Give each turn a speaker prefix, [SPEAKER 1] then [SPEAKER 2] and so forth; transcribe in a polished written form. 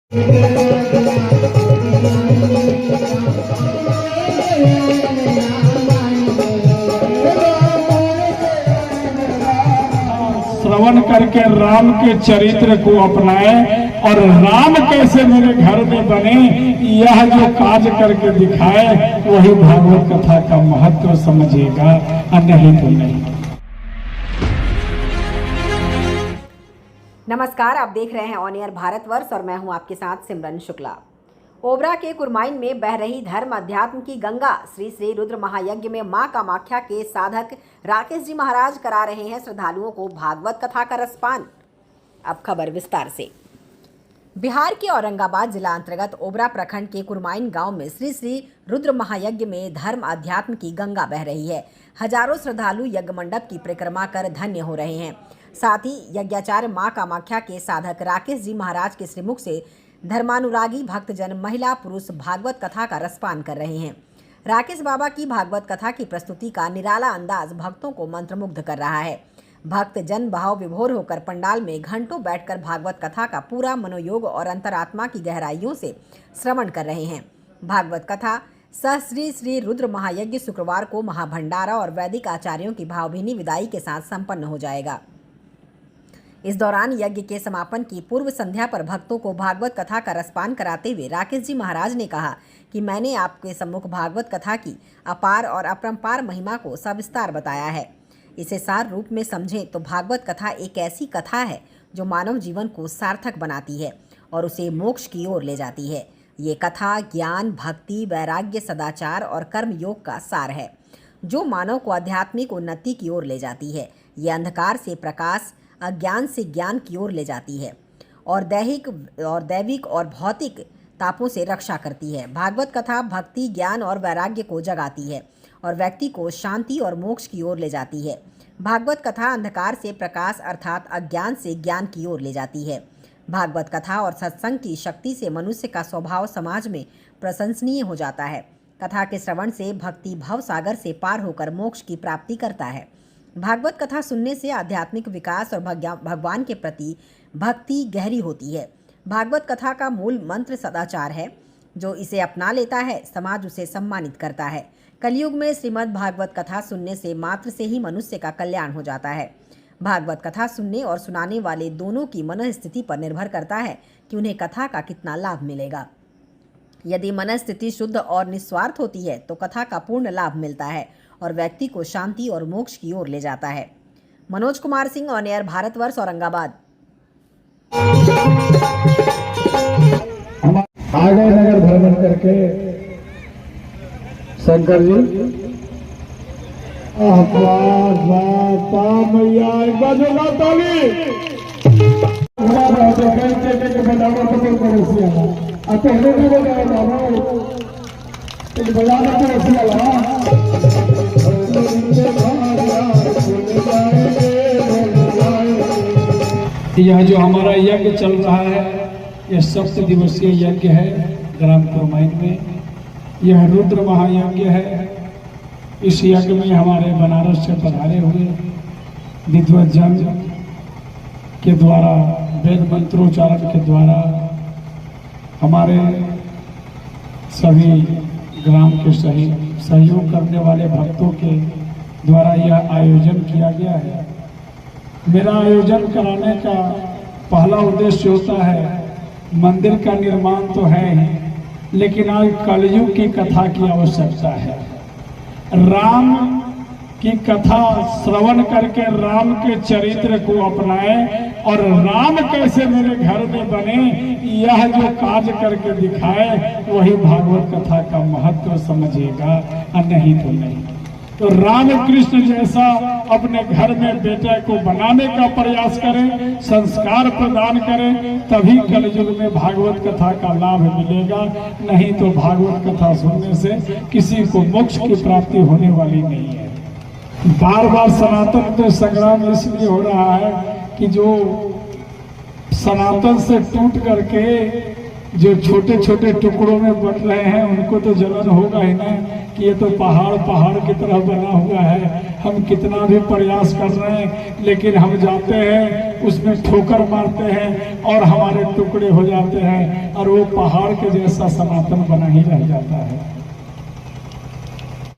[SPEAKER 1] श्रवण करके राम के चरित्र को अपनाए और राम कैसे मेरे घर में बने, यह जो काज करके दिखाए वही भागवत कथा का महत्व समझेगा, नहीं तो नहीं।
[SPEAKER 2] नमस्कार, आप देख रहे हैं ऑन एयर भारतवर्ष और मैं हूं आपके साथ सिमरन शुक्ला। ओबरा के कुरमाइन में बह रही धर्म अध्यात्म की गंगा श्री श्री रुद्र महायज्ञ में मां कामाख्या के साधक राकेश जी महाराज करा रहे हैं श्रद्धालुओं को भागवत कथा का रसपान। अब खबर विस्तार से। बिहार के औरंगाबाद जिला अंतर्गत ओबरा प्रखंड के कुरमाइन गांव में श्री श्री रुद्र महायज्ञ में धर्म अध्यात्म की गंगा बह रही है। हजारों श्रद्धालु यज्ञ मंडप की परिक्रमा कर धन्य हो रहे हैं। साथ ही यज्ञाचार्य मां कामाख्या के साधक राकेश जी महाराज के श्रीमुख से धर्मानुरागी भक्तजन महिला पुरुष भागवत कथा का रसपान कर रहे हैं। राकेश बाबा की भागवत कथा की प्रस्तुति का निराला अंदाज भक्तों को मंत्रमुग्ध कर रहा है। भक्त जन भाव विभोर होकर पंडाल में घंटों बैठकर भागवत कथा का पूरा मनोयोग और अंतरात्मा की गहराइयों से श्रवण कर रहे हैं। भागवत कथा सह श्री श्री रुद्र महायज्ञ शुक्रवार को महाभंडारा और वैदिक आचार्यों की भावभीनी विदाई के साथ संपन्न हो जाएगा। इस दौरान यज्ञ के समापन की पूर्व संध्या पर भक्तों को भागवत कथा का रसपान कराते हुए राकेश जी महाराज ने कहा कि मैंने आपके सम्मुख भागवत कथा की अपार और अपरंपार महिमा को सविस्तार बताया है। इसे सार रूप में समझें तो भागवत कथा एक ऐसी कथा है जो मानव जीवन को सार्थक बनाती है और उसे मोक्ष की ओर ले जाती है। ये कथा ज्ञान, भक्ति, वैराग्य, सदाचार और कर्म योग का सार है जो मानव को आध्यात्मिक उन्नति की ओर ले जाती है। ये अंधकार से प्रकाश, अज्ञान से ज्ञान की ओर ले जाती है और दैविक और भौतिक तापों से रक्षा करती है। भागवत कथा भक्ति, ज्ञान और वैराग्य को जगाती है और व्यक्ति को शांति और मोक्ष की ओर ले जाती है। भागवत कथा अंधकार से प्रकाश अर्थात अज्ञान से ज्ञान की ओर ले जाती है। भागवत कथा और सत्संग की शक्ति से मनुष्य का स्वभाव समाज में प्रशंसनीय हो जाता है। कथा के श्रवण से भक्ति भव सागर से पार होकर मोक्ष की प्राप्ति करता है। भागवत कथा सुनने से आध्यात्मिक विकास और भगवान के प्रति भक्ति गहरी होती है। भागवत कथा का मूल मंत्र सदाचार है। जो इसे अपना लेता है समाज उसे सम्मानित करता है। कलयुग में श्रीमद् भागवत कथा सुनने से मात्र से ही मनुष्य का कल्याण हो जाता है। भागवत कथा सुनने और सुनाने वाले दोनों की मन स्थिति पर निर्भर करता है कि उन्हें कथा का कितना लाभ मिलेगा। यदि मन स्थिति शुद्ध और निस्वार्थ होती है तो कथा का पूर्ण लाभ मिलता है और व्यक्ति को शांति और मोक्ष की ओर ले जाता है। Manoj Kumar Singh, on air Bharatvarsh, Aurangabad.
[SPEAKER 1] आगे नगर भ्रमण करके शंकर जी यह जो हमारा यज्ञ चल रहा है यह 7 दिवसीय यज्ञ है ग्राम कुरमाइन में। यह रुद्र महायज्ञ है। इस यज्ञ में हमारे बनारस से पधारे हुए विद्वत जन के द्वारा वेद मंत्रोच्चारण के द्वारा हमारे सभी ग्राम के सहयोग करने वाले भक्तों के द्वारा यह आयोजन किया गया है। मेरा आयोजन कराने का पहला उद्देश्य होता है, मंदिर का निर्माण तो है ही, लेकिन आज कलयुग की कथा की आवश्यकता है। राम की कथा श्रवण करके राम के चरित्र को अपनाए और राम कैसे मेरे घर में बने, यह जो काज करके दिखाए वही भागवत कथा का महत्व समझेगा, नहीं तो नहीं। तो राम कृष्ण जैसा अपने घर में बेटे को बनाने का प्रयास करें, संस्कार प्रदान करें, तभी कलयुग में भागवत कथा का लाभ मिलेगा। नहीं तो भागवत कथा सुनने से किसी को मोक्ष की प्राप्ति होने वाली नहीं है। बार बार सनातन तो संग्राम इसलिए हो रहा है कि जो सनातन से टूट करके जो छोटे छोटे टुकड़ों में बट रहे हैं उनको तो जलन होगा ही ना कि ये तो पहाड़ पहाड़ की तरह बना हुआ है। हम कितना भी प्रयास कर रहे हैं लेकिन हम जाते हैं उसमें ठोकर मारते हैं और हमारे टुकड़े हो जाते हैं और वो पहाड़ के जैसा सनातन बना ही रह जाता है।